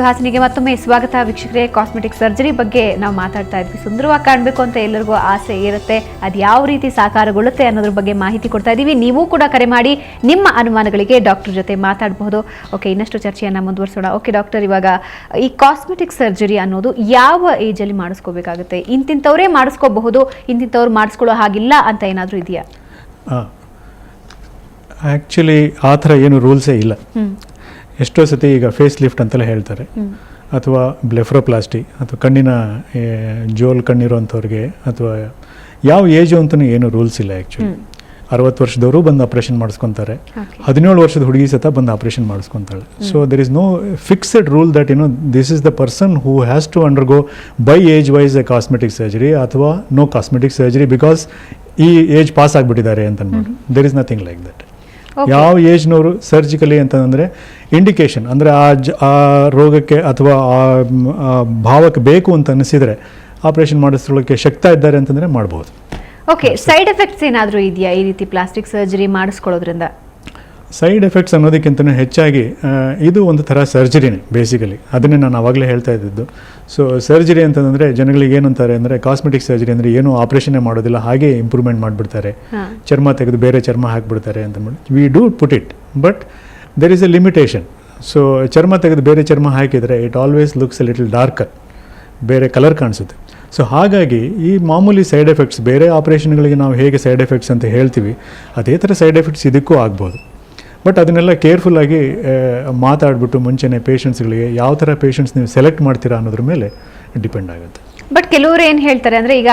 ಹಾಸನಿಗೆ ಮತ್ತೊಮ್ಮೆ ಸ್ವಾಗತ ವೀಕ್ಷಕರೇ. ಕಾಸ್ಮೆಟಿಕ್ ಸರ್ಜರಿ ಬಗ್ಗೆ ನಾವು ಮಾತಾಡ್ತಾ ಇದ್ವಿ. ಸುಂದರವಾಗಿ ಕಾಣಬೇಕು ಅಂತ ಎಲ್ಲರಿಗೂ ಆಸೆ ಇರುತ್ತೆ. ಅದು ಯಾವ ರೀತಿ ಸಾಕಾರಗೊಳ್ಳುತ್ತೆ ಅನ್ನೋದ್ರ ಬಗ್ಗೆ ಮಾಹಿತಿ ಕೊಡ್ತಾ ಇದ್ದೀವಿ. ನೀವು ಕೂಡ ಕರೆ ಮಾಡಿ ನಿಮ್ಮ ಅನುಮಾನಗಳಿಗೆ ಡಾಕ್ಟರ್ ಜೊತೆ ಮಾತಾಡಬಹುದು. ಓಕೆ, ಇನ್ನಷ್ಟು ಚರ್ಚೆಯನ್ನು ಮುಂದುವರಿಸೋಣ. ಓಕೆ ಡಾಕ್ಟರ್, ಇವಾಗ ಈ ಕಾಸ್ಮೆಟಿಕ್ ಸರ್ಜರಿ ಅನ್ನೋದು ಯಾವ ಏಜಲ್ಲಿ ಮಾಡಿಸ್ಕೋಬೇಕಾಗುತ್ತೆ? ಇಂತಿಂಥವರೇ ಮಾಡಿಸ್ಕೋಬಹುದು, ಇಂತಿಂಥವ್ರು ಮಾಡಿಸ್ಕೊಳ್ಳೋ ಹಾಗಿಲ್ಲ ಅಂತ ಏನಾದರೂ ಇದೆಯಾ? ಆ್ಯಕ್ಚುಲಿ ಆ ಥರ ಏನು ರೂಲ್ಸೇ ಇಲ್ಲ. ಎಷ್ಟೋ ಸತಿ ಈಗ ಫೇಸ್ ಲಿಫ್ಟ್ ಅಂತೆಲ್ಲ ಹೇಳ್ತಾರೆ, ಅಥವಾ ಬ್ಲೆಫ್ರೋಪ್ಲಾಸ್ಟಿ ಅಥವಾ ಕಣ್ಣಿನ ಜೋಲ್ ಕಣ್ಣಿರೋಂಥವ್ರಿಗೆ, ಅಥವಾ ಯಾವ ಏಜು ಅಂತಲೂ ಏನು ರೂಲ್ಸ್ ಇಲ್ಲ. ಆ್ಯಕ್ಚುಲಿ 60 ವರ್ಷದವರು ಬಂದು ಆಪ್ರೇಷನ್ ಮಾಡಿಸ್ಕೊತಾರೆ, 17 ವರ್ಷದ ಹುಡುಗಿ ಸತ ಬಂದು ಆಪ್ರೇಷನ್ ಮಾಡಿಸ್ಕೊತಾಳೆ. So there is no fixed rule that this is the person who has to undergo by age wise a cosmetic surgery ಅಥವಾ ನೋ ಕಾಸ್ಮೆಟಿಕ್ ಸರ್ಜರಿ ಬಿಕಾಸ್ ಈ ಏಜ್ ಪಾಸ್ ಆಗಿಬಿಟ್ಟಿದ್ದಾರೆ ಅಂತ ಅಂದ್ಬಿಟ್ಟು. There is nothing like that. ಯಾವ ಏಜ್ನವರು surgically ಅಂತಂದರೆ indication ಅಂದರೆ ಆ ರೋಗಕ್ಕೆ ಅಥವಾ ಆ ಭಾವಕ್ಕೆ ಬೇಕು ಅಂತ ಅನಿಸಿದರೆ ಆಪರೇಷನ್ ಮಾಡಿಸ್ಕೊಳ್ಳೋಕ್ಕೆ ಶಕ್ತ ಇದ್ದಾರೆ ಅಂತಂದರೆ ಮಾಡ್ಬೋದು. ಓಕೆ, ಸೈಡ್ ಎಫೆಕ್ಟ್ಸ್ ಏನಾದರೂ ಇದೆಯಾ ಈ ರೀತಿ ಪ್ಲಾಸ್ಟಿಕ್ ಸರ್ಜರಿ ಮಾಡಿಸ್ಕೊಳ್ಳೋದ್ರಿಂದ? ಸೈಡ್ ಎಫೆಕ್ಟ್ಸ್ ಅನ್ನೋದಕ್ಕಿಂತ ಹೆಚ್ಚಾಗಿ ಇದು ಒಂದು ಥರ ಸರ್ಜರಿನೇ ಬೇಸಿಕಲಿ. ಅದನ್ನೇ ನಾನು ಆವಾಗಲೇ ಹೇಳ್ತಾ ಇದ್ದಿದ್ದು. ಸೊ ಸರ್ಜರಿ ಅಂತಂದರೆ ಜನಗಳಿಗೆ ಏನಂತಾರೆ ಅಂದರೆ ಕಾಸ್ಮೆಟಿಕ್ ಸರ್ಜರಿ ಅಂದರೆ ಏನು ಆಪ್ರೇಷನ್ನೇ ಮಾಡೋದಿಲ್ಲ, ಹಾಗೆ ಇಂಪ್ರೂವ್ಮೆಂಟ್ ಮಾಡಿಬಿಡ್ತಾರೆ, ಚರ್ಮ ತೆಗೆದು ಬೇರೆ ಚರ್ಮ ಹಾಕಿಬಿಡ್ತಾರೆ ಅಂತಂದ್ಬಿಟ್ಟು. We do put it, but there is A limitation. So ಚರ್ಮ ತೆಗೆದು ಬೇರೆ ಚರ್ಮ ಹಾಕಿದರೆ it always looks A little darker, ಬೇರೆ ಕಲರ್ ಕಾಣಿಸುತ್ತೆ. ಸೊ ಹಾಗಾಗಿ ಈ ಮಾಮೂಲಿ ಸೈಡ್ ಎಫೆಕ್ಟ್ಸ್ ಬೇರೆ ಆಪ್ರೇಷನ್ಗಳಿಗೆ ನಾವು ಹೇಗೆ ಸೈಡ್ ಎಫೆಕ್ಟ್ಸ್ ಅಂತ ಹೇಳ್ತೀವಿ, ಅದೇ ಥರ ಸೈಡ್ ಎಫೆಕ್ಟ್ಸ್ ಇದಕ್ಕೂ ಆಗ್ಬೋದು. ಬಟ್ ಅದನ್ನೆಲ್ಲ ಕೇರ್ಫುಲ್ಲಾಗಿ ಮಾತಾಡ್ಬಿಟ್ಟು ಮುಂಚೆನೇ ಪೇಷಂಟ್ಸ್ಗಳಿಗೆ ಯಾವ ಥರ ಪೇಷಂಟ್ಸ್ ನೀವು ಸೆಲೆಕ್ಟ್ ಮಾಡ್ತೀರಾ ಅನ್ನೋದ್ರ ಮೇಲೆ ಡಿಪೆಂಡ್ ಆಗುತ್ತೆ. ಬಟ್ ಕೆಲವರು ಏನು ಹೇಳ್ತಾರೆ ಅಂದರೆ, ಈಗ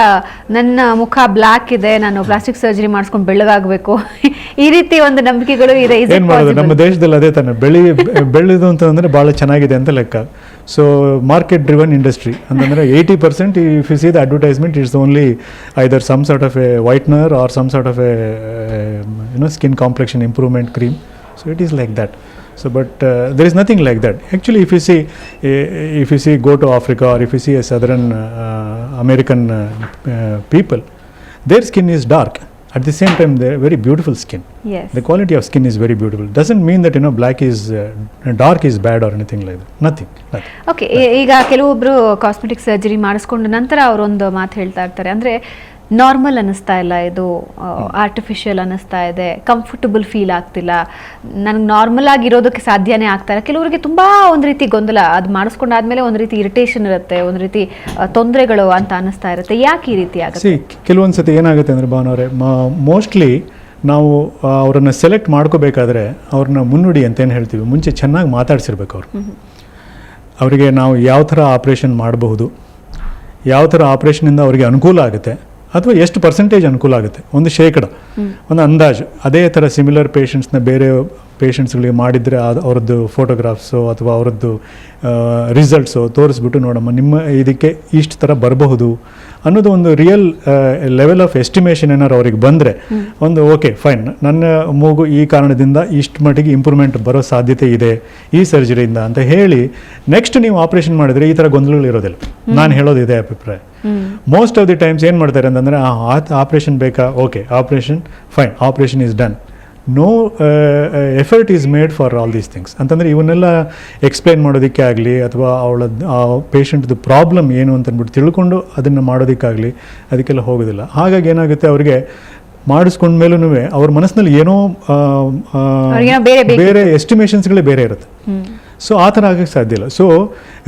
ನನ್ನ ಮುಖ ಬ್ಲ್ಯಾಕ್ ಇದೆ, ನಾನು ಪ್ಲಾಸ್ಟಿಕ್ ಸರ್ಜರಿ ಮಾಡಿಸ್ಕೊಂಡು ಬೆಳ್ಳಗಾಗಬೇಕು, ಈ ರೀತಿ ಒಂದು ನಂಬಿಕೆಗಳು ಇದೆ. ಏನು ಮಾಡೋದು, ನಮ್ಮ ದೇಶದಲ್ಲಿ ಅದೇ ತಾನೆ ಬೆಳೆದು ಅಂತಂದರೆ ಭಾಳ ಚೆನ್ನಾಗಿದೆ ಅಂತ ಲೆಕ್ಕ. ಸೊ ಮಾರ್ಕೆಟ್ ಡ್ರಿವನ್ ಇಂಡಸ್ಟ್ರಿ ಅಂತಂದರೆ 80% if you see the advertisement it's only either some sort of a whitener or some sort of a skin complexion improvement cream. So it is like that. So but there is nothing like that. Actually, if you see go to Africa or if you see a southern American people, their skin is dark. At the same time, they are very beautiful skin. Yes. The quality of skin is very beautiful. Doesn't mean that black is dark is bad or anything like that. Nothing. Okay. ಈಗ ಕೆಲವೊಬ್ರು cosmetic surgery ಮಾಡಿಸ್ಕೊಂಡ ನಂತರ ಅವರೊಂದು ಮಾತು ಹೇಳ್ತಾ ಇರ್ತಾರೆ, ಅಂದರೆ normal ಅನ್ನಿಸ್ತಾ ಇಲ್ಲ, ಇದು ಆರ್ಟಿಫಿಷಿಯಲ್ ಅನ್ನಿಸ್ತಾ ಇದೆ, ಕಂಫರ್ಟಬಲ್ ಫೀಲ್ ಆಗ್ತಿಲ್ಲ, ನನಗೆ ನಾರ್ಮಲ್ ಆಗಿರೋದಕ್ಕೆ ಸಾಧ್ಯನೇ ಆಗ್ತಾ ಇಲ್ಲ. ಕೆಲವರಿಗೆ ತುಂಬ ಒಂದು ರೀತಿ ಗೊಂದಲ, ಅದು ಮಾಡಿಸ್ಕೊಂಡಾದ್ಮೇಲೆ ಒಂದು ರೀತಿ ಇರಿಟೇಷನ್ ಇರುತ್ತೆ, ಒಂದು ರೀತಿ ತೊಂದರೆಗಳು ಅಂತ ಅನ್ನಿಸ್ತಾ ಇರುತ್ತೆ. ಯಾಕೆ ಈ ರೀತಿ ಆಗುತ್ತೆ? ಕೆಲವೊಂದು ಸತಿ ಏನಾಗುತ್ತೆ ಅಂದರೆ ಭಾವನವರೇ, ಮೋಸ್ಟ್ಲಿ ನಾವು ಅವರನ್ನು ಸೆಲೆಕ್ಟ್ ಮಾಡ್ಕೋಬೇಕಾದ್ರೆ ಅವ್ರನ್ನ ಮುನ್ನುಡಿ ಅಂತ ಏನು ಹೇಳ್ತೀವಿ, ಮುಂಚೆ ಚೆನ್ನಾಗಿ ಮಾತಾಡ್ಸಿರ್ಬೇಕು ಅವರು. ಅವರಿಗೆ ನಾವು ಯಾವ ಥರ ಆಪ್ರೇಷನ್ ಮಾಡಬಹುದು, ಯಾವ ಥರ ಆಪ್ರೇಷನಿಂದ ಅವರಿಗೆ ಅನುಕೂಲ ಆಗುತ್ತೆ, ಅಥವಾ ಎಷ್ಟು ಪರ್ಸೆಂಟೇಜ್ ಅನುಕೂಲ ಆಗುತ್ತೆ, ಒಂದು ಶೇಕಡ, ಒಂದು ಅಂದಾಜು. ಅದೇ ಥರ ಸಿಮಿಲರ್ ಪೇಷಂಟ್ಸ್ನ ಬೇರೆ ಪೇಷಂಟ್ಸ್ಗಳಿಗೆ ಮಾಡಿದರೆ ಅವ್ರದ್ದು ಫೋಟೋಗ್ರಾಫ್ಸು ಅಥವಾ ಅವರದ್ದು ರಿಸಲ್ಟ್ಸು ತೋರಿಸ್ಬಿಟ್ಟು, ನೋಡಮ್ಮ ನಿಮ್ಮ ಇದಕ್ಕೆ ಇಷ್ಟು ಥರ ಬರಬಹುದು ಅನ್ನೋದು ಒಂದು ರಿಯಲ್ ಲೆವೆಲ್ ಆಫ್ ಎಸ್ಟಿಮೇಷನ್ ಏನಾರು ಅವ್ರಿಗೆ ಬಂದರೆ, ಒಂದು ಓಕೆ ಫೈನ್, ನನ್ನ ಮೂಗು ಈ ಕಾರಣದಿಂದ ಇಷ್ಟು ಮಟ್ಟಿಗೆ ಇಂಪ್ರೂವ್ಮೆಂಟ್ ಬರೋ ಸಾಧ್ಯತೆ ಇದೆ ಈ ಸರ್ಜರಿಯಿಂದ ಅಂತ ಹೇಳಿ ನೆಕ್ಸ್ಟ್ ನೀವು ಆಪ್ರೇಷನ್ ಮಾಡಿದರೆ ಈ ಥರ ಗೊಂದಲಗಳು ಇರೋದಿಲ್ಲ. ನಾನು ಹೇಳೋದಿದೆ ಅಭಿಪ್ರಾಯ. ಮೋಸ್ಟ್ ಆಫ್ ದಿ ಟೈಮ್ಸ್ ಏನು ಮಾಡ್ತಾರೆ ಅಂತಂದರೆ, ಆಪ್ರೇಷನ್ ಬೇಕಾ, okay operation fine, operation is done, no effort is made for all these things ಅಂತಂದರೆ ಇವನ್ನೆಲ್ಲ ಎಕ್ಸ್ಪ್ಲೈನ್ ಮಾಡೋದಕ್ಕೆ ಆಗಲಿ ಅಥವಾ ಅವಳ ಪೇಷಂಟ್ದು ಪ್ರಾಬ್ಲಮ್ ಏನು ಅಂತಂದ್ಬಿಟ್ಟು ತಿಳ್ಕೊಂಡು ಅದನ್ನು ಮಾಡೋದಕ್ಕಾಗಲಿ ಅದಕ್ಕೆಲ್ಲ ಹೋಗೋದಿಲ್ಲ. ಹಾಗಾಗಿ ಏನಾಗುತ್ತೆ, ಅವರಿಗೆ ಮಾಡಿಸ್ಕೊಂಡ್ಮೇಲೂ ಅವ್ರ ಮನಸ್ಸಿನಲ್ಲಿ ಏನೋ ಬೇರೆ ಎಸ್ಟಿಮೇಷನ್ಸ್ಗಳೇ ಬೇರೆ ಇರುತ್ತೆ. ಸೊ ಆ ಥರ ಆಗೋಕ್ಕೆ ಸಾಧ್ಯ ಇಲ್ಲ. ಸೊ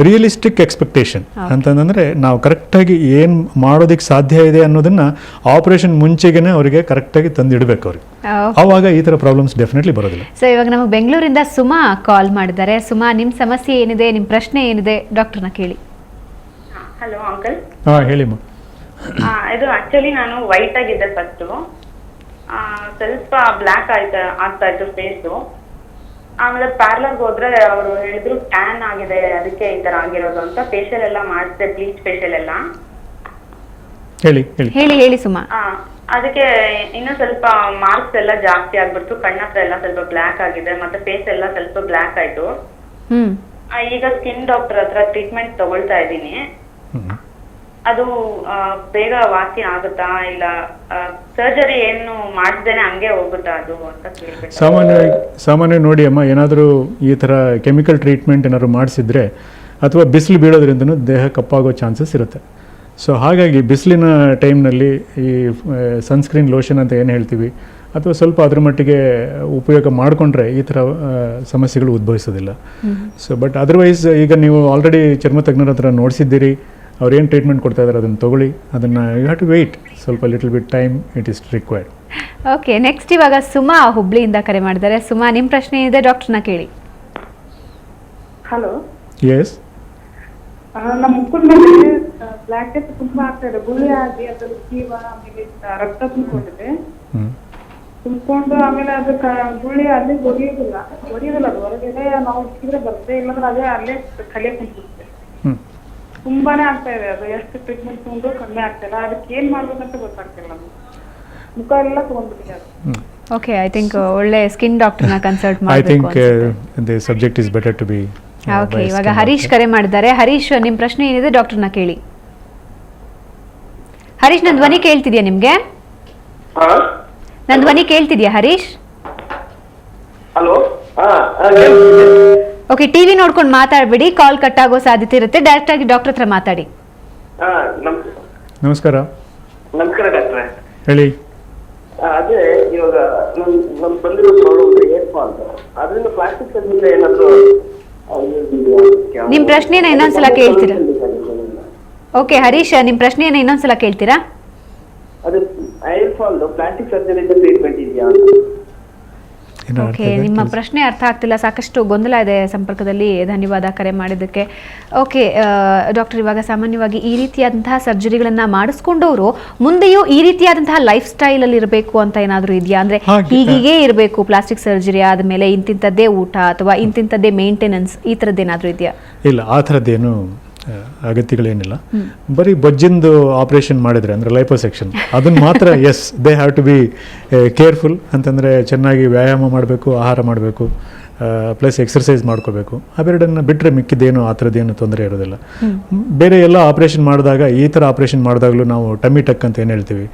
ರಿಯಲಿಸ್ಟಿಕ್ ಎಕ್ಸ್ಪೆಕ್ಟೇಷನ್ ಅಂತಂದರೆ ನಾವು ಕರೆಕ್ಟಾಗಿ ಏನು ಮಾಡೋದಕ್ಕೆ ಸಾಧ್ಯ ಇದೆ ಅನ್ನೋದನ್ನು ಆಪ್ರೇಷನ್ ಮುಂಚೆಗೇ ಅವರಿಗೆ ಕರೆಕ್ಟಾಗಿ ತಂದಿಡಬೇಕು ಅವ್ರಿಗೆ. ಆವಾಗ ಈ ಥರ ಪ್ರಾಬ್ಲಮ್ಸ್ ಡೆಫಿನೆಟ್ಲಿ ಬರೋದಿಲ್ಲ. ಸೊ ಇವಾಗ ನಮಗೆ ಬೆಂಗಳೂರಿಂದ ಸುಮಾ ಕಾಲ್ ಮಾಡಿದ್ದಾರೆ. ಸುಮಾ, ನಿಮ್ಮ ಸಮಸ್ಯೆ ಏನಿದೆ, ನಿಮ್ಮ ಪ್ರಶ್ನೆ ಏನಿದೆ ಡಾಕ್ಟರ್ನ ಕೇಳಿ. Hello uncle. ಹಾಂ ಹೇಳಿಮ್ಮ. ಇದು ಆಕ್ಚುಲಿ ನಾನು ವೈಟ್ ಆಗಿದ್ದೆ ಫಸ್ಟು, ಸ್ವಲ್ಪ ಬ್ಲ್ಯಾಕ್ ಆಗ್ತಾ ಇತ್ತು ಫೇಸು. ಆಮೇಲೆ ಪಾರ್ಲರ್ಗೆ ಹೋದ್ರೆ ಅವರು ಹೇಳಿದ್ರು ಟ್ಯಾನ್ ಆಗಿದೆ, ಅದಕ್ಕೆ ಈ ತರ ಆಗಿರೋದು ಅಂತ. ಫೇಶಿಯಲ್ ಎಲ್ಲ ಮಾಡಿಸಿದೆ, ಬ್ಲೀಚ್ ಫೇಶಿಯಲ್ ಎಲ್ಲ. ಹೇಳಿ ಸುಮಾ. ಅದಕ್ಕೆ ಇನ್ನೂ ಸ್ವಲ್ಪ ಮಾರ್ಕ್ಸ್ ಎಲ್ಲ ಜಾಸ್ತಿ ಆಗ್ಬಿಡ್ತು, ಕಣ್ಣತ್ರ ಎಲ್ಲ ಸ್ವಲ್ಪ ಬ್ಲ್ಯಾಕ್ ಆಗಿದೆ, ಮತ್ತೆ ಫೇಸ್ ಎಲ್ಲ ಸ್ವಲ್ಪ ಬ್ಲ್ಯಾಕ್ ಆಯ್ತು. ಈಗ ಸ್ಕಿನ್ ಡಾಕ್ಟರ್ ಹತ್ರ ಟ್ರೀಟ್ಮೆಂಟ್ ತಗೊಳ್ತಾ ಇದ್ದೀನಿ. ಅದು ಬೇಗ ವಾಸಿ ಆಗುತ್ತಾ ಇಲ್ಲ ಸರ್ಜರಿ ಏನು ಮಾಡಿಸ್ದೇನೆ ಹಂಗೆ ಹೋಗುತ್ತಾ ಅದು ಅಂತ ಕೇಳ್ಬೇಕು. ಸಾಮಾನ್ಯವಾಗಿ ನೋಡಿ ಅಮ್ಮ, ಏನಾದರೂ ಈ ಥರ ಕೆಮಿಕಲ್ ಟ್ರೀಟ್ಮೆಂಟ್ ಏನಾದ್ರು ಮಾಡಿಸಿದ್ರೆ ಅಥವಾ ಬಿಸಿಲು ಬೀಳೋದ್ರಿಂದನೂ ದೇಹ ಕಪ್ಪಾಗೋ ಚಾನ್ಸಸ್ ಇರುತ್ತೆ. ಸೊ ಹಾಗಾಗಿ ಬಿಸಿಲಿನ ಟೈಮ್ನಲ್ಲಿ ಈ ಸನ್ಸ್ಕ್ರೀನ್ ಲೋಷನ್ ಅಂತ ಏನು ಹೇಳ್ತೀವಿ ಅಥವಾ ಸ್ವಲ್ಪ ಅದ್ರ ಮಟ್ಟಿಗೆ ಉಪಯೋಗ ಮಾಡಿಕೊಂಡ್ರೆ ಈ ಥರ ಸಮಸ್ಯೆಗಳು ಉದ್ಭವಿಸೋದಿಲ್ಲ. ಸೊ ಬಟ್ ಅದರ್ವೈಸ್ ಈಗ ನೀವು ಆಲ್ರೆಡಿ ಚರ್ಮ ತಜ್ಞರ ಹತ್ರ ನೋಡಿಸಿದ್ದೀರಿ, ಅವ್ರು ಏನು ಟ್ರೀಟ್ಮೆಂಟ್ ಕೊಡ್ತಾ ಇದ್ದಾರೆ ಅದನ್ನು ತೊಗೊಳ್ಳಿ. ಅದನ್ನು ಯು ಹ್ಯಾವ್ ಟು ವೆಯ್ಟ್ ಸ್ವಲ್ಪ little bit time it is required. Okay, next ಇವಾಗ ಸುಮಾ ಹುಬ್ಳಿಯಿಂದ ಕರೆ ಮಾಡಿದ್ದಾರೆ. ಸುಮಾ, ನಿಮ್ಮ ಪ್ರಶ್ನೆ ಏನಿದೆ ಡಾಕ್ಟರ್ನ ಕೇಳಿ. ಹಲೋ. ಎಸ್. ನಮ್ಮ ಮುಖದಲ್ಲಿ ಬ್ಲ್ಯಾಕೆಟ್ ತುಂಬಾ ಆಗ್ತಾ ಇದೆ, ಗುಳ್ಳೆ ಆಗಿ ಅದರ ಜೀವ ಆಮೇಲೆ ರಕ್ತ ತುಂಬಿಕೊಂಡಿದೆ. ತುಂಬಿಕೊಂಡು ಆಮೇಲೆ ಅದು ಗುಳ್ಳೆ ಅಲ್ಲಿ ಒಡೆಯೋದಿಲ್ಲ ಅದು ಹೊರಗಡೆ ನಾವು ಇಕ್ಕಿದ್ರೆ ಬರುತ್ತೆ, ಇಲ್ಲಾಂದ್ರೆ ಅದೇ ಅಲ್ಲೇ ಕಲಿಯ ಕುಂತಿರುತ್ತೆ. ತುಂಬಾನೇ ಆಗ್ತಾ ಇದೆ, ಅದು ಎಷ್ಟು ಟ್ರೀಟ್ಮೆಂಟ್ ತಗೊಂಡು ಕಡಿಮೆ ಆಗ್ತಾ ಇಲ್ಲ. ಅದಕ್ಕೆ ಏನ್ ಮಾಡ್ಬೇಕಂತ ಗೊತ್ತಾಗ್ತಿಲ್ಲ, ನಮ್ಗೆ ಮುಖ ಎಲ್ಲ ತಗೊಂಡ್ಬಿಟ್ಟಿದೆ ಅದು. ಓಕೆ, ಐ ಥಿಂಕ್ ಒಳ್ಳೆ ಸ್ಕಿನ್ ಡಾಕ್ಟರ್ನ ಕನ್ಸಲ್ಟ್ ಐ ಥಿಂಕ್ ಮಾಡಬೇಕು. The subject is better to be. Okay, ಇವಾಗ ಹರೀಶ್ ಕರೆ ಮಾಡಿದ್ದಾರೆ. ಹರೀಶ್, ನಿಮ್ಮ ಪ್ರಶ್ನೆ ಏನಿದೆ ಡಾಕ್ಟರ್ನ ಕೇಳಿ. ಹರೀಶ್, ನನ್ನ ಧ್ವನಿ ಕೇಳ್ತಿದ್ಯಾ ನಿಮ್ಗೆ? ನನ್ನ ಧ್ವನಿ ಕೇಳ್ತಿದ್ಯಾ ಹರೀಶ್? ಹಲೋ. ಓಕೆ, ಟಿವಿ ನೋಡ್ಕೊಂಡು ಮಾತಾಡ್ಬೇಡಿ, ಕಾಲ್ ಕಟ್ ಆಗೋ ಸಾಧ್ಯತೆ ಇರುತ್ತೆ. ಡೈರೆಕ್ಟ್ ಆಗಿ ಡಾಕ್ಟರ್ ಹತ್ರ ಮಾತಾಡಿ. ನಮಸ್ಕಾರ. ನಮಸ್ಕಾರ ಡಾಕ್ಟ್ರೆ. ಹೇಳಿ. ಅದೇ ಇವಾಗ ನಮ್ ಬಂದಿರೋ ಪ್ರಾಬ್ಲಮ್ ಏರ್ ಫಾಲ್, ಅದರಿಂದ ಪ್ಲಾಸ್ಟಿಕ್ ಸರ್ಜರಿ ಏನಾದ್ರು ನಿಮ್ ಪ್ರಶ್ನೆನ ಇನ್ನೊಂದ್ಸಲ ಕೇಳ್ತೀರಾ? ಓಕೆ ಹರೀಶ್, ನಿಮ್ ಪ್ರಶ್ನೆಯನ್ನ ಇನ್ನೊಂದ್ಸಲ ಕೇಳ್ತೀರಾ? ಅದು hair fall plastic surgery treatment ಇದೆಯಾ? ಓಕೆ, ನಿಮ್ಮ ಪ್ರಶ್ನೆ ಅರ್ಥ ಆಗ್ತಿಲ್ಲ, ಸಾಕಷ್ಟು ಗೊಂದಲ ಇದೆ ಸಂಪರ್ಕದಲ್ಲಿ. ಧನ್ಯವಾದ ಕರೆ ಮಾಡಿದ್ದಕ್ಕೆ. ಓಕೆ ಡಾಕ್ಟರ್, ಇವಾಗ ಸಾಮಾನ್ಯವಾಗಿ ಈ ರೀತಿಯಾದಂತಹ ಸರ್ಜರಿಗಳನ್ನ ಮಾಡಿಸ್ಕೊಂಡವರು ಮುಂದೆಯೂ ಈ ರೀತಿಯಾದಂತಹ ಲೈಫ್ ಸ್ಟೈಲ್ ಅಲ್ಲಿ ಇರಬೇಕು ಅಂತ ಏನಾದರೂ ಇದೆಯಾ? ಅಂದ್ರೆ ಹೀಗೆ ಇರಬೇಕು, ಪ್ಲಾಸ್ಟಿಕ್ ಸರ್ಜರಿ ಆದಮೇಲೆ ಇಂತಿಂಥದ್ದೇ ಊಟ ಅಥವಾ ಇಂತಿಂಥದ್ದೇ ಮೇಂಟೆನೆನ್ಸ್, ಈ ಥರದ್ದೇನಾದರೂ ಇದೆಯಾ? ಇಲ್ಲ, ಆ ಥರದ್ದೇನು ಅಗತ್ಯಗಳೇನಿಲ್ಲ. ಬರೀ ಬೊಜ್ಜಿಂದು ಆಪರೇಷನ್ ಮಾಡಿದರೆ ಅಂದರೆ ಲೈಪೋಸೆಕ್ಷನ್ ಅದನ್ನು ಮಾತ್ರ as they have to be careful. ಅಂತಂದರೆ ಚೆನ್ನಾಗಿ ವ್ಯಾಯಾಮ ಮಾಡಬೇಕು, ಆಹಾರ ಮಾಡಬೇಕು, ಪ್ಲಸ್ ಎಕ್ಸರ್ಸೈಸ್ ಮಾಡ್ಕೋಬೇಕು. ಅವೆರಡನ್ನು ಬಿಟ್ಟರೆ ಮಿಕ್ಕಿದ್ದೇನು ಆ ಥರದ್ದೇನು ತೊಂದರೆ ಇರೋದಿಲ್ಲ. ಬೇರೆ ಎಲ್ಲ ಆಪ್ರೇಷನ್ ಮಾಡಿದಾಗ, ಈ ಥರ ಆಪ್ರೇಷನ್ ಮಾಡಿದಾಗಲೂ ನಾವು ಟಮ್ಮಿ ಟಕ್ ಅಂತ ಏನು ಹೇಳ್ತೀವಿ,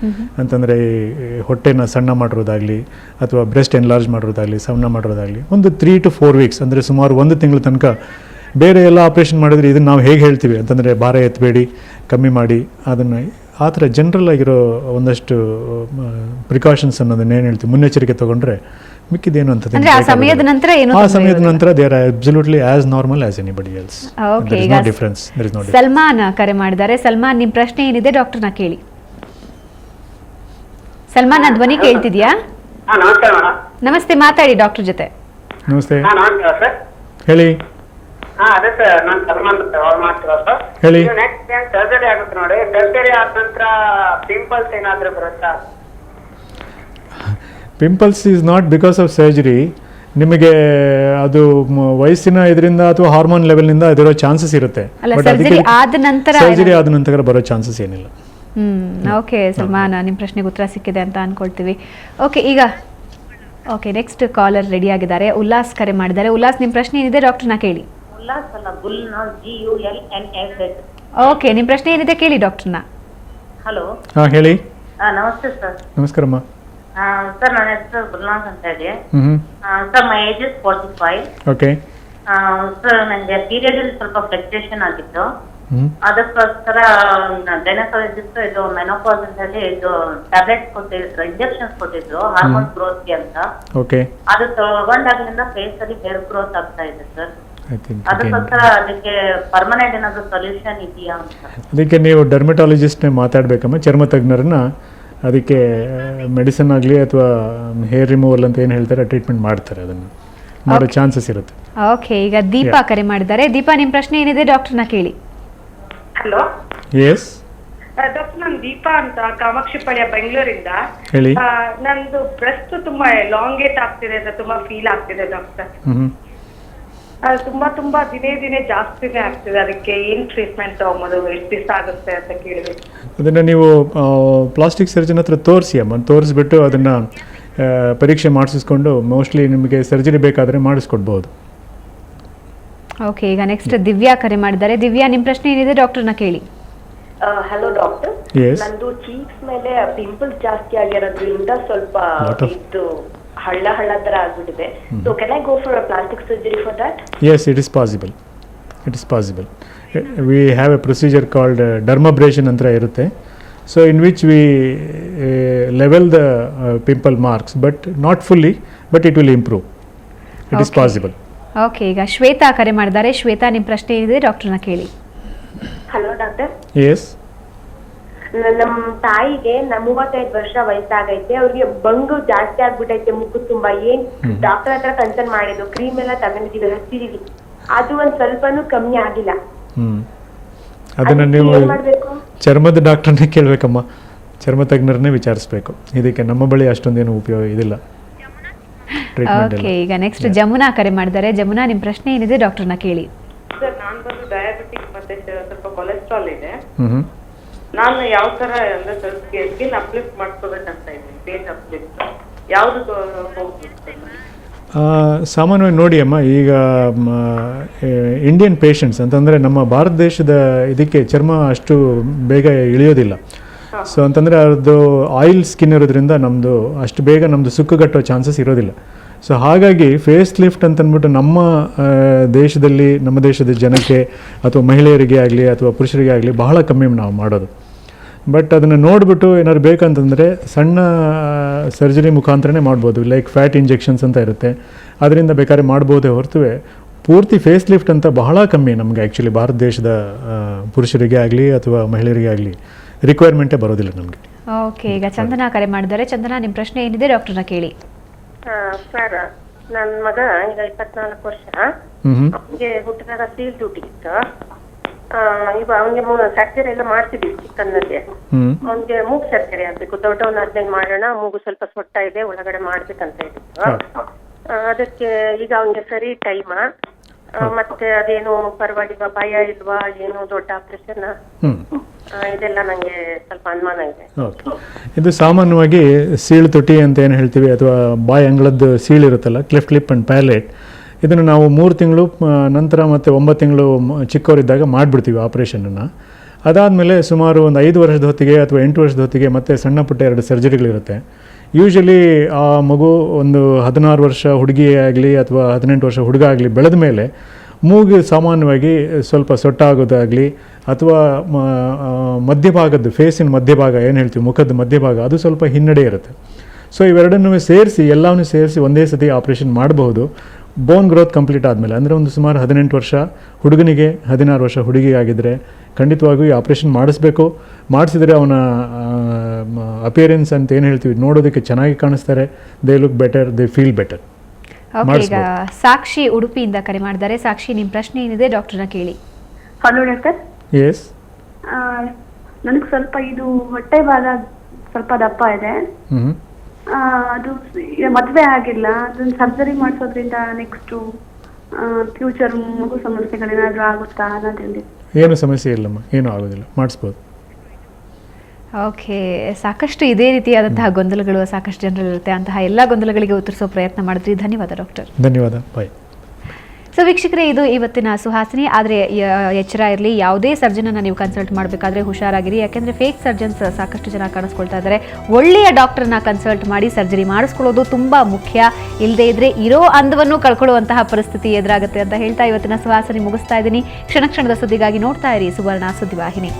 ಅಂತಂದರೆ ಈ ಹೊಟ್ಟೆನ ಸಣ್ಣ ಮಾಡಿರೋದಾಗಲಿ ಅಥವಾ ಬ್ರೆಸ್ಟ್ ಎನ್ಲಾರ್ಜ್ ಮಾಡಿರೋದಾಗಲಿ, ಸಣ್ಣ ಮಾಡಿರೋದಾಗಲಿ, ಒಂದು 3 to 4 weeks ಅಂದರೆ ಸುಮಾರು 1 ತಿಂಗಳ ತನಕ ಬೇರೆ ಎಲ್ಲ ಆಪ್ರೇಷನ್ ಮಾಡಿದ್ರೆ ಇದನ್ನು ನಾವು ಹೇಗೆ ಹೇಳ್ತೀವಿ ಅಂತಂದರೆ ಭಾರ ಎತ್ತಬೇಡಿ, ಕಮ್ಮಿ ಮಾಡಿ, ಅದನ್ನು ಆ ಥರ ಜನರಲ್ ಆಗಿರೋ ಒಂದಷ್ಟು ಪ್ರಿಕಾಷನ್ಸ್ ಅನ್ನೋದನ್ನ ಏನು ಹೇಳ್ತೀವಿ, ಮುನ್ನೆಚ್ಚರಿಕೆ ತೊಗೊಂಡ್ರೆ ಮಿಕ್ಕಿದೇನು ಅಂತ ಆ ಸಮಯದ ನಂತರ they are absolutely as normal as anybody else. There is no difference. Salman ಕರೆ ಮಾಡಿದ್ದಾರೆ. ಸಲ್ಮಾನ್, ನಿಮ್ಮ ಪ್ರಶ್ನೆ ಏನಿದೆ ಡಾಕ್ಟರ್ನ ಕೇಳಿ. ಸಲ್ಮಾನ್, ನನ್ನ ಧ್ವನಿ ಕೇಳ್ತಿದ್ಯಾ? ನಮಸ್ತೆ, ಮಾತಾಡಿ ಡಾಕ್ಟರ್ ಜೊತೆ. ನಮಸ್ತೆ, ಹೇಳಿ. ಹೇಳಿ. ಅದೇ ಸರ್, ನಾನು ಸಲ್ಮಾನ್ ಕಾಲ್ ಮಾಡ್ತೀರಾ ಸರ್? ಹೇಳಿ. ನೆಕ್ಸ್ಟ್ ಏನ್ ಸರ್ಜರಿ ಆಗುತ್ತೆ ನೋಡಿ, ಸರ್ಜರಿ ಆದ ನಂತರ ಪಿಂಪಲ್ಸ್ ಏನಾದ್ರೂ ಬರುತ್ತಾ? Pimples is not because of surgery. ನಿಮಗೆ ಅದು ವಯಸ್ಸಿನ ಇದರಿಂದ ಅಥವಾ ಹಾರ್ಮೋನ್ ಲೆವೆಲ್ನಿಂದ ಅದಿರೋ ಚಾನ್ಸಸ್ ಇರುತ್ತೆ. ಸರ್ಜರಿ ಆದ ನಂತರ ಬರೋ ಚಾನ್ಸಸ್ ಏನಿಲ್ಲ. ಓಕೆ ಸಲ್ಮಾನ್, ನಿಮ್ಮ ಪ್ರಶ್ನೆಗೆ ಉತ್ತರ ಸಿಕ್ಕಿದೆ ಅಂತ ಅನ್ಕೊಳ್ತೀವಿ. ಓಕೆ ನೆಕ್ಸ್ಟ್ ಕಾಲರ್ ರೆಡಿ ಆಗಿದ್ದಾರೆ. ಉಲ್ಲಾಸ್ ಕರೆ ಮಾಡಿದ್ದಾರೆ. ಉಲ್ಲಾಸ್, ನಿಮ್ಮ ಪ್ರಶ್ನೆ ಏನಿದೆ ಡಾಕ್ಟರ್ನ ಕೇಳಿ. ಓಕೆ, ನಿಮ್ಮ ಪ್ರಶ್ನೆ ಏನಿದೆ ಕೇಳಿ ಡಾಕ್ಟರ್ನ. ಹಲೋ. ಹೇಳಿ. ನಮಸ್ತೆ ಸರ್. ನಮಸ್ಕಾರಮ್ಮ. ಸರ್, ನನ್ನ ಹೆಸರು ಗುಲ್ನಾಸ್ ಅಂತ ಇದೆ. Sir, my age is 45. Okay. Sir, ನನಗೆ ಪೀರಿಯಡ್ ಅಲ್ಲಿ ಸ್ವಲ್ಪ ಫ್ಲಕ್ಚುಯೇಷನ್ ಆಗಿತ್ತು. ಅದಕ್ಕೋಸ್ಕರ ಗೈನಕಾಲಜಿಸ್ಟ್ ಇದು ಮೆನೋಪಾಸ್ ಅಂತ ಹೇಳಿ ಇದು ಟ್ಯಾಬ್ಲೆಟ್ಸ್ ಕೊಟ್ಟಿದ್ರು, ಇಂಜೆಕ್ಷನ್ಸ್ ಕೊಟ್ಟಿದ್ರು ಹಾರ್ಮೋನ್ ಗ್ರೋತ್ಗೆ ಅಂತ. ಓಕೆ. ಅದು ತಗೊಂಡಾಗ್ಲಿಂದ ಫೇಸ್ ಅಲ್ಲಿ ಹೇರ್ ಗ್ರೋತ್ ಆಗ್ತಾ ಇದೆ ಸರ್. ಅದಕ್ಕೋಸ್ಕರ ಅದಕ್ಕೆ ಪರ್ಮನೆಂಟ್ ಏನಾದ್ರು ಸೊಲ್ಯೂಷನ್ ಇದೆಯಾ ಅಂತ? ಅದಕ್ಕೆ ನೀವು ಡರ್ಮಟಾಲಜಿಸ್ಟ್ನೇ ಮಾತಾಡಬೇಕಮ್ಮ, ಚರ್ಮ ತಜ್ಞರನ್ನ. ಅದಕ್ಕೆ ಮೆಡಿಸಿನ್ ಆಗಲಿ ಅಥವಾ ಹೇರ್ ರಿಮೂವಲ್ ಅಂತ ಏನು ಹೇಳ್ತಾರೆ ಟ್ರೀಟ್ಮೆಂಟ್ ಮಾಡ್ತಾರೆ, ಅದನ್ನು ಮಾಡೋ ಚಾನ್ಸಸ್ ಇರುತ್ತೆ. ಓಕೆ, ಈಗ ದೀಪಾ ಕರೆ ಮಾಡಿದ್ದಾರೆ. ದೀಪಾ, ನಿಮ್ಮ ಪ್ರಶ್ನೆ ಏನಿದೆ ಡಾಕ್ಟರ್ನ ಕೇಳಿ. ಹಲೋ. ಎಸ್ ಡಾಕ್ಟರ್, ನಾನು ದೀಪಾ ಅಂತ, ಕಾಮಾಕ್ಷಿ ಪಾಳ್ಯ, ಬೆಂಗಳೂರಿಂದ. ಹೇಳಿ. ನಂದು ಬ್ರೆಸ್ಟ್ ತುಂಬಾ ಲಾಂಗೇಟ್ ಆಗ್ತಿದೆ ಅಂತ ತುಂಬಾ ಫೀಲ್ ಆಗ್ತಿದೆ ಡಾಕ್ಟರ್. ತುಂಬಾ ದಿನೇ ಜಾಸ್ತಿನೇ ಆಗ್ತಿದೆ. ಅದಕ್ಕೆ ಏನ್ ಟ್ರೀಟ್ಮೆಂಟ್ ತಗೊಂಬೋದು, ಎಷ್ಟು ದಿವಸ ಆಗುತ್ತೆ ಅಂತ ಕೇಳಿದೆ. ಅದನ್ನು ನೀವು ಪ್ಲಾಸ್ಟಿಕ್ ಸರ್ಜನ್ ಹತ್ರ ತೋರಿಸಿ ಅಮ್ಮ, ತೋರಿಸ್ಬಿಟ್ಟು ಅದನ್ನು ಪರೀಕ್ಷೆ ಮಾಡಿಸ್ಕೊಂಡು ಮೋಸ್ಟ್ಲಿ ನಿಮಗೆ ಸರ್ಜರಿ ಬೇಕಾದರೆ ಮಾಡಿಸ್ಕೊಡ್ಬೋದು. ಓಕೆ, ಈಗ ನೆಕ್ಸ್ಟ್ ದಿವ್ಯಾ ಕರೆ ಮಾಡಿದ್ದಾರೆ. ದಿವ್ಯಾ, ನಿಮ್ಮ ಪ್ರಶ್ನೆ ಏನಿದೆ ಡಾಕ್ಟರ್ನ ಕೇಳಿ. Hello doctor, Yes. ನಂದು ಚೀಕ್ಸ್ ಮೇಲೆ ಪಿಂಪಲ್ಸ್ ಜಾಸ್ತಿ ಆಗಿರೋದ್ರಿಂದ ಸ್ವಲ್ಪ ಇದು ಹಳ್ಳ ತರ ಆಗ್ಬಿಟ್ಟಿದೆ. So can I go for a plastic surgery for that? Yes, it is possible. It is possible. We have a procedure called dermabrasion ಅಂತ ಇರುತ್ತೆ. So in which we level the pimple marks, but not fully, but it will improve. It is possible. Okay, ಈಗ ಶ್ವೇತಾ ಕರೆ ಮಾಡಿದ್ದಾರೆ. ಶ್ವೇತಾ, ನಿಮ್ಮ ಪ್ರಶ್ನೆ ಏನಿದೆ ಡಾಕ್ಟರ್ನ ಕೇಳಿ. Hello doctor. ಎಸ್. ನಮ್ಮ ತಾಯಿಗೆ 35 ವರ್ಷ ವಯಸ್ಸಾಗೈತೆ. ಅವ್ರಿಗೆ ಬಂಗು ಜಾಸ್ತಿ ಆಗ್ಬಿಟ್ಟೈತೆ ಮುಖ ತುಂಬಾ. ಏನ್ ಡಾಕ್ಟರ್ ಹತ್ರ ಕನ್ಸಲ್ಟ್ ಮಾಡಿದ್ರು, ಕ್ರೀಮ್ ಎಲ್ಲ ತಗೊಂಡಿದೀವಿ, ಹಚ್ಚಿದೀವಿ, ಅದು ಒಂದ್ ಸ್ವಲ್ಪನೂ ಕಮ್ಮಿ ಆಗಿಲ್ಲ. ಅದನ್ನ ನೀವು ಏನ್ ಮಾಡ್ಬೇಕು? ಚರ್ಮದ ಡಾಕ್ಟರ್ನೇ ಕೇಳಬೇಕಮ್ಮ, ಚರ್ಮ ತಜ್ಞರನ್ನೇ ವಿಚಾರಿಸಬೇಕು. ಇದಕ್ಕೆ ನಮ್ಮ ಬಳಿ ಅಷ್ಟೊಂದೇನು ಉಪಯೋಗ ಇದಿಲ್ಲ. ಓಕೆ, ಈಗ ನೆಕ್ಸ್ಟ್ ಜಮುನಾ ಕರೆ ಮಾಡಿದ್ದಾರೆ. ಜಮುನಾ, ನಿಮ್ಮ ಪ್ರಶ್ನೆ ಏನಿದೆ ಡಾಕ್ಟರ್ನ ಕೇಳಿ. ಸರ್, ನಾನು ಬಂದು ಡಯಾಬಿಟಿಕ್ ಮತ್ತೆ ಸ್ವಲ್ಪ ಕೊಲೆಸ್ಟ್ರಾಲ್ ಇದೆ. ಹ್ಞೂ. ನಾನು ಯಾವ ತರ ಅಂದ್ರೆ ಸ್ವಲ್ಪ ಸ್ಕಿನ್ ಅಪ್ಲಿಫ್ಟ್ ಮಾಡ್ಕೋಬೇಕಂತ ಇದ್ದೀನಿ, ಫೇಸ್ ಅಪ್ಲಿಫ್ಟ್ ಯಾವ್ದು ಹೋಗ್ಬೇಕು? ಸಾಮಾನ್ಯವಾಗಿ ನೋಡಿ ಅಮ್ಮ, ಈಗ ಇಂಡಿಯನ್ ಪೇಷಂಟ್ಸ್ ಅಂತಂದರೆ ನಮ್ಮ ಭಾರತ ದೇಶದ ಇದಕ್ಕೆ ಚರ್ಮ ಅಷ್ಟು ಬೇಗ ಇಳಿಯೋದಿಲ್ಲ. ಸೊ ಅಂತಂದರೆ ಅದು ಆಯಿಲ್ ಸ್ಕಿನ್ ಇರೋದ್ರಿಂದ ನಮ್ಮದು ಅಷ್ಟು ಬೇಗ ನಮ್ಮದು ಸುಕ್ಕುಗಟ್ಟೋ ಚಾನ್ಸಸ್ ಇರೋದಿಲ್ಲ. ಸೊ ಹಾಗಾಗಿ ಫೇಸ್ ಲಿಫ್ಟ್ ಅಂತಂದ್ಬಿಟ್ಟು ನಮ್ಮ ದೇಶದಲ್ಲಿ, ನಮ್ಮ ದೇಶದ ಜನಕ್ಕೆ ಅಥವಾ ಮಹಿಳೆಯರಿಗೆ ಆಗಲಿ ಅಥವಾ ಪುರುಷರಿಗೆ ಆಗಲಿ ಬಹಳ ಕಮ್ಮಿ ನಾವು ಮಾಡೋದು. ಬಟ್ ಅದನ್ನು ನೋಡಿಬಿಟ್ಟು ಏನಾದ್ರು ಬೇಕಂತಂದರೆ ಸಣ್ಣ ಸರ್ಜರಿ ಮುಖಾಂತರನೇ ಮಾಡ್ಬೋದು. ಲೈಕ್ ಫ್ಯಾಟ್ ಇಂಜೆಕ್ಷನ್ಸ್ ಅಂತ ಇರುತ್ತೆ, ಅದರಿಂದ ಬೇಕಾದ್ರೆ ಮಾಡ್ಬೋದೇ ಹೊರತು ಪೂರ್ತಿ ಫೇಸ್ ಲಿಫ್ಟ್ ಅಂತ ಬಹಳ ಕಮ್ಮಿ ನಮಗೆ ಆ್ಯಕ್ಚುಲಿ ಭಾರತ ದೇಶದ ಪುರುಷರಿಗೆ ಆಗಲಿ ಅಥವಾ ಮಹಿಳೆಯರಿಗೆ ಆಗಲಿ ರಿಕ್ವೈರ್ಮೆಂಟೇ ಬರೋದಿಲ್ಲ ನಮಗೆ. ಓಕೆ, ಈಗ ಚಂದನಾ ಕರೆ ಮಾಡಿದ್ದಾರೆ. ಚಂದನಾ, ನಿಮ್ಮ ಪ್ರಶ್ನೆ ಏನಿದೆ ಡಾಕ್ಟರ್ನ ಕೇಳಿ. ಸರ್, ನನ್ನ ಮಗ ಈಗ 24 ವರ್ಷ. ಅವನಿಗೆ ಹುಟ್ಟಿದಾಗ ಸೀಲ್ ಡ್ಯೂಟಿ ಇತ್ತು. ಈಗ ಅವನಿಗೆ ಸರ್ಜರಿ ಎಲ್ಲ ಮಾಡ್ತಿದ್ವಿ ಚಿಕ್ಕನ್ನಲ್ಲಿ. ಅವನಿಗೆ ಮೂಗು ಸರ್ಜರಿ ಆಗ್ಬೇಕು, ದೊಡ್ಡವನ 15 ಮಾಡೋಣ, ಮೂಗು ಸ್ವಲ್ಪ ಸೊಟ್ಟ ಇದೆ, ಒಳಗಡೆ ಮಾಡ್ಬೇಕಂತ ಹೇಳಿತ್ತು. ಅದಕ್ಕೆ ಈಗ ಅವನಿಗೆ ಸರಿ ಟೈಮ, ಮತ್ತೆ ಅದೇನು ಪರವಾಗಿಲ್ವಾ, ಭಯ ಇಲ್ವಾ, ಏನು ದೊಡ್ಡ ಆಪರೇಷನ್, ಇದೆಲ್ಲ ನಂಗೆ ಸ್ವಲ್ಪ ಅನುಮಾನ ಇದೆ. ಓಕೆ, ಇದು ಸಾಮಾನ್ಯವಾಗಿ ಸೀಳು ತೊಟ್ಟಿ ಅಂತ ಏನು ಹೇಳ್ತೀವಿ, ಅಥವಾ ಬಾಯಿ ಅಂಗಳದ್ದು ಸೀಳು ಇರುತ್ತಲ್ಲ, ಕ್ಲೆಫ್ಟ್ ಲಿಪ್ ಆ್ಯಂಡ್ ಪ್ಯಾಲೆಟ್, ಇದನ್ನು ನಾವು 3 ತಿಂಗಳು ನಂತರ ಮತ್ತು 9 ತಿಂಗಳು ಚಿಕ್ಕವರಿದ್ದಾಗ ಮಾಡಿಬಿಡ್ತೀವಿ ಆಪ್ರೇಷನನ್ನು. ಅದಾದಮೇಲೆ ಸುಮಾರು ಒಂದು 5 ವರ್ಷದ ಹೊತ್ತಿಗೆ ಅಥವಾ 8 ವರ್ಷದ ಹೊತ್ತಿಗೆ ಮತ್ತೆ ಸಣ್ಣ ಪುಟ್ಟ 2 ಸರ್ಜರಿಗಳಿರುತ್ತೆ. ಯೂಶಲಿ ಆ ಮಗು ಒಂದು 16 ವರ್ಷ ಹುಡುಗಿ ಆಗಲಿ ಅಥವಾ 18 ವರ್ಷ ಹುಡುಗ ಆಗಲಿ ಬೆಳೆದ ಮೇಲೆ ಮೂಗು ಸಾಮಾನ್ಯವಾಗಿ ಸ್ವಲ್ಪ ಸೊಟ್ಟಾಗೋದಾಗಲಿ ಅಥವಾ ಮಧ್ಯಭಾಗದ್ದು ಫೇಸಿನ ಮಧ್ಯಭಾಗ ಏನು ಹೇಳ್ತೀವಿ, ಮುಖದ ಮಧ್ಯಭಾಗ, ಅದು ಸ್ವಲ್ಪ ಹಿನ್ನಡೆ ಇರುತ್ತೆ. ಸೊ ಇವೆರಡನ್ನೂ ಸೇರಿಸಿ, ಎಲ್ಲವನ್ನೂ ಸೇರಿಸಿ ಒಂದೇ ಸತಿ ಆಪ್ರೇಷನ್ ಮಾಡಬಹುದು. ಬೋನ್ ಗ್ರೋತ್ ಕಂಪ್ಲೀಟ್ ಆದಮೇಲೆ, ಅಂದರೆ ಒಂದು ಸುಮಾರು 18 ವರ್ಷ ಹುಡುಗನಿಗೆ 16 ವರ್ಷ ಹುಡುಗಿಗೆ ಆಗಿದ್ದರೆ ಖಂಡಿತವಾಗಿಯೂ ಈ ಆಪ್ರೇಷನ್ ಮಾಡಿಸ್ಬೇಕು. ಮಾಡಿಸಿದರೆ ಅವನ ಅಪಿಯರೆನ್ಸ್ ಅಂತ ಏನು ಹೇಳ್ತೀವಿ, ನೋಡೋದಕ್ಕೆ ಚೆನ್ನಾಗಿ ಕಾಣಿಸ್ತಾರೆ, they look better, they feel better. Okay, ಈಗ ಸಾಕ್ಷಿ ಉಡುಪಿಯಿಂದ ಕರೆ ಮಾಡಿದ್ದಾರೆ. ಸಾಕ್ಷಿ, ನಿಮ್ಮ ಪ್ರಶ್ನೆ ಏನಿದೆ ಡಾಕ್ಟರ್ನ ಕೇಳಿ. Hello doctor. ಎಸ್. ನನಗೆ ಸ್ವಲ್ಪ ಇದು ಹೊಟ್ಟೆ ಭಾಗ ಸ್ವಲ್ಪ ದಪ್ಪ ಇದೆ. ಅದು ಮದುವೆ ಆಗಿಲ್ಲ, ಅದನ್ನ ಸರ್ಜರಿ ಮಾಡಿಸೋದ್ರಿಂದ ನೆಕ್ಸ್ಟ್ ಫ್ಯೂಚರ್ ಮಗು ಸಮಸ್ಯೆಗಳೇನಾದ್ರೂ ಆಗುತ್ತಾ ಅನ್ನೋದ್ರಿಂದ. ಏನು ಸಮಸ್ಯೆ ಇಲ್ಲಮ್ಮ, ಏನೂ ಆಗೋದಿಲ್ಲ, ಮಾಡಿಸ್ಬೋದು. ಓಕೆ, ಸಾಕಷ್ಟು ಇದೇ ರೀತಿಯಾದಂತಹ ಗೊಂದಲಗಳು ಸಾಕಷ್ಟು ಜನರಲ್ಲಿರುತ್ತೆ. ಅಂತಹ ಎಲ್ಲ ಗೊಂದಲಗಳಿಗೆ ಉತ್ತರಿಸೋ ಪ್ರಯತ್ನ ಮಾಡಿದ್ರಿ. ಧನ್ಯವಾದ ಡಾಕ್ಟರ್. ಧನ್ಯವಾದ, ಬಾಯ್. ಸೊ ವೀಕ್ಷಕರೇ, ಇದು ಇವತ್ತಿನ ಸುಹಾಸಿನಿ. ಆದರೆ ಎಚ್ಚರ ಇರಲಿ, ಯಾವುದೇ ಸರ್ಜನನ್ನು ನೀವು ಕನ್ಸಲ್ಟ್ ಮಾಡಬೇಕಾದ್ರೆ ಹುಷಾರಾಗಿರಿ. ಯಾಕೆಂದರೆ ಫೇಕ್ ಸರ್ಜನ್ಸ್ ಸಾಕಷ್ಟು ಜನ ಕಾಣಿಸ್ಕೊಳ್ತಾ ಇದ್ದಾರೆ. ಒಳ್ಳೆಯ ಡಾಕ್ಟರ್ನ ಕನ್ಸಲ್ಟ್ ಮಾಡಿ ಸರ್ಜರಿ ಮಾಡಿಸ್ಕೊಳ್ಳೋದು ತುಂಬ ಮುಖ್ಯ. ಇಲ್ಲದೇ ಇದ್ದರೆ ಇರೋ ಅಂದವನ್ನು ಕಳ್ಕೊಳ್ಳುವಂತಹ ಪರಿಸ್ಥಿತಿ ಎದುರಾಗುತ್ತೆ ಅಂತ ಹೇಳ್ತಾ ಇವತ್ತಿನ ಸುಹಾಸಿನಿ ಮುಗಿಸ್ತಾ ಇದ್ದೀನಿ. ಕ್ಷಣ ಕ್ಷಣದ ಸುದ್ದಿಗಾಗಿ ನೋಡ್ತಾ ಇರಿ ಸುವರ್ಣ ಸುದ್ದಿವಾಹಿನಿ.